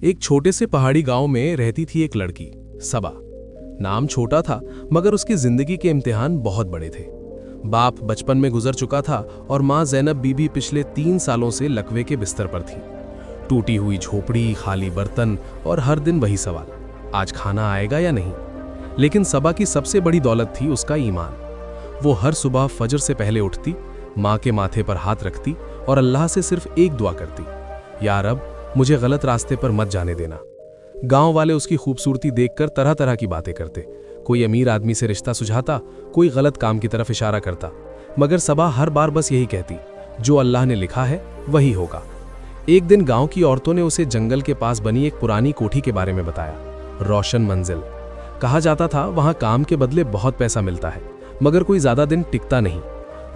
एक छोटे से पहाड़ी गांव में रहती थी एक लड़की, सबा। नाम छोटा था मगर उसकी जिंदगी के इम्तिहान बहुत बड़े थे। बाप बचपन में गुजर चुका था और माँ ज़ैनब बीबी पिछले 3 सालों से लकवे के बिस्तर पर थी। टूटी हुई झोपड़ी, खाली बर्तन और हर दिन वही सवाल, आज खाना आएगा या नहीं। लेकिन सबा की सबसे बड़ी दौलत थी उसका ईमान। वो हर सुबह फजर से पहले उठती, माँ के माथे पर हाथ रखती और अल्लाह से सिर्फ एक दुआ करती, या रब मुझे गलत रास्ते पर मत जाने देना। गांव वाले उसकी खूबसूरती देखकर तरह तरह की बातें करते। कोई अमीर आदमी से रिश्ता सुझाता, कोई गलत काम की तरफ इशारा करता, मगर सबा हर बार बस यही कहती, जो अल्लाह ने लिखा है वही होगा। एक दिन गांव की औरतों ने उसे जंगल के पास बनी एक पुरानी कोठी के बारे में बताया। रोशन मंजिल कहा जाता था। वहां काम के बदले बहुत पैसा मिलता है, मगर कोई ज्यादा दिन टिकता नहीं।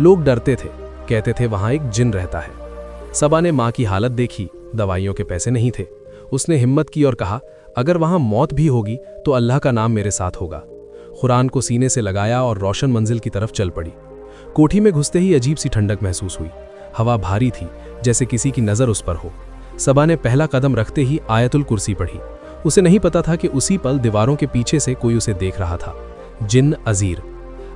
लोग डरते थे, कहते थे वहां एक जिन रहता है। सबा ने माँ की हालत देखी, दवाइयों के पैसे नहीं थे। उसने हिम्मत की और कहा, अगर वहां मौत भी होगी तो अल्लाह का नाम मेरे साथ होगा। कुरान को सीने से लगाया और रोशन मंजिल की तरफ चल पड़ी। कोठी में घुसते ही अजीब सी ठंडक महसूस हुई। हवा भारी थी, जैसे किसी की नजर उस पर हो। सबा ने पहला कदम रखते ही आयतुल कुर्सी पढ़ी। उसे नहीं पता था कि उसी पल दीवारों के पीछे से कोई उसे देख रहा था। जिन अजीर।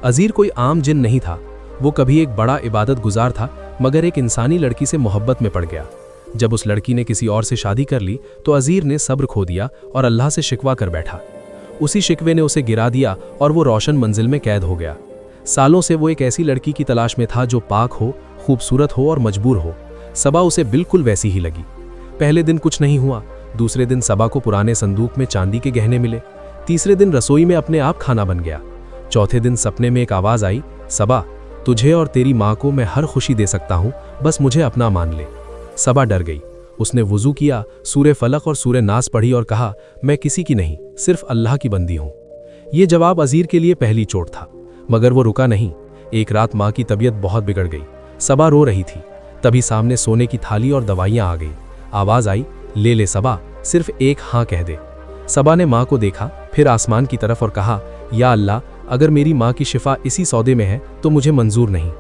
अजीर कोई आम जिन नहीं था। वो कभी एक बड़ा इबादत गुजार था, मगर एक इंसानी लड़की से मोहब्बत में पड़ गया। जब उस लड़की ने किसी और से शादी कर ली तो अजीर ने सब्र खो दिया और अल्लाह से शिकवा कर बैठा। उसी शिकवे ने उसे गिरा दिया और वो रोशन मंजिल में कैद हो गया। सालों से वो एक ऐसी लड़की की तलाश में था जो पाक हो, खूबसूरत हो और मजबूर हो। सबा उसे बिल्कुल वैसी ही लगी। पहले दिन कुछ नहीं हुआ। दूसरे दिन सबा को पुराने संदूक में चांदी के गहने मिले। तीसरे दिन रसोई में अपने आप खाना बन गया। चौथे दिन सपने में एक आवाज आई, सबा तुझे और तेरी माँ को मैं हर खुशी दे सकता हूँ, बस मुझे अपना मान ले। सबा डर गई। उसने वुजू किया, सूरे फलक और सूरे नास पढ़ी और कहा, मैं किसी की नहीं, सिर्फ अल्लाह की बंदी हूँ। ये जवाब अजीर के लिए पहली चोट था, मगर वो रुका नहीं। एक रात माँ की तबीयत बहुत बिगड़ गई। सबा रो रही थी। तभी सामने सोने की थाली और दवाइयाँ आ गई। आवाज आई, ले ले सबा, सिर्फ एक हाँ कह दे। सबा ने माँ को देखा, फिर आसमान की तरफ और कहा, या अल्लाह, अगर मेरी माँ की शिफा इसी सौदे में है तो मुझे मंजूर नहीं।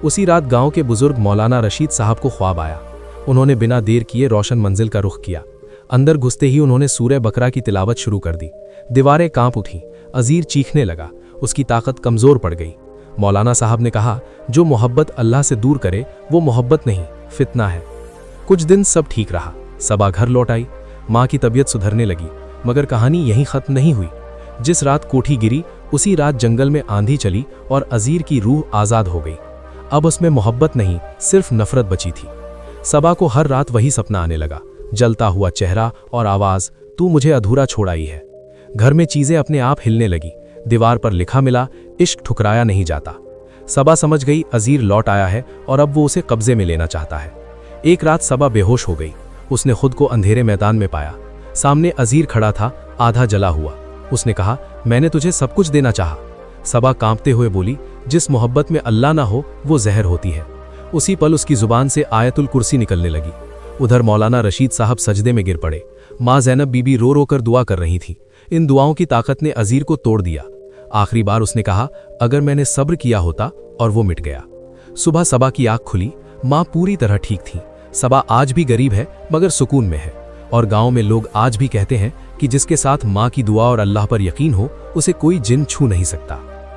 उसी रात गांव के बुजुर्ग मौलाना रशीद साहब को ख्वाब आया। उन्होंने बिना देर किए रोशन मंजिल का रुख किया। अंदर घुसते ही उन्होंने सूरह बकरा की तिलावत शुरू कर दी। दीवारें कांप उठीं। अजीर चीखने लगा। उसकी ताकत कमजोर पड़ गई। मौलाना साहब ने कहा, जो मोहब्बत अल्लाह से दूर करे वो मोहब्बत नहीं, फितना है। कुछ दिन सब ठीक रहा। सबा घर लौट आई। माँ की तबीयत सुधरने लगी, मगर कहानी यहीं खत्म नहीं हुई। जिस रात कोठी गिरी उसी रात जंगल में आंधी चली और अजीर की रूह आज़ाद हो गई। अब उसमें मोहब्बत नहीं, सिर्फ नफरत बची थी। सबा को हर रात वही सपना आने लगा, जलता हुआ चेहरा और आवाज, तू मुझे अधूरा छोड़ आई है। घर में चीजें अपने आप हिलने लगी। दीवार पर लिखा मिला, इश्क ठुकराया नहीं जाता। सबा समझ गई अजीर लौट आया है और अब वो उसे कब्जे में लेना चाहता है। एक रात सबा बेहोश हो गई। उसने खुद को अंधेरे मैदान में पाया। सामने अजीर खड़ा था, आधा जला हुआ। उसने कहा, मैंने तुझे सब कुछ देना चाहा। सबा कांपते हुए बोली, जिस मोहब्बत में अल्लाह ना हो वो जहर होती है। उसी पल उसकी जुबान से आयतुल कुर्सी निकलने लगी। उधर मौलाना रशीद साहब सजदे में गिर पड़े। माँ ज़ैनब बीबी रो रो कर दुआ कर रही थी। इन दुआओं की ताकत ने अजीर को तोड़ दिया। आखिरी बार उसने कहा, अगर मैंने सब्र किया होता, और वो मिट गया। सुबह सबा की आंख खुली। माँ पूरी तरह ठीक थी। सबा आज भी गरीब है, मगर सुकून में है। और गांव में लोग आज भी कहते हैं कि जिसके साथ माँ की दुआ और अल्लाह पर यकीन हो, उसे कोई जिन छू नहीं सकता।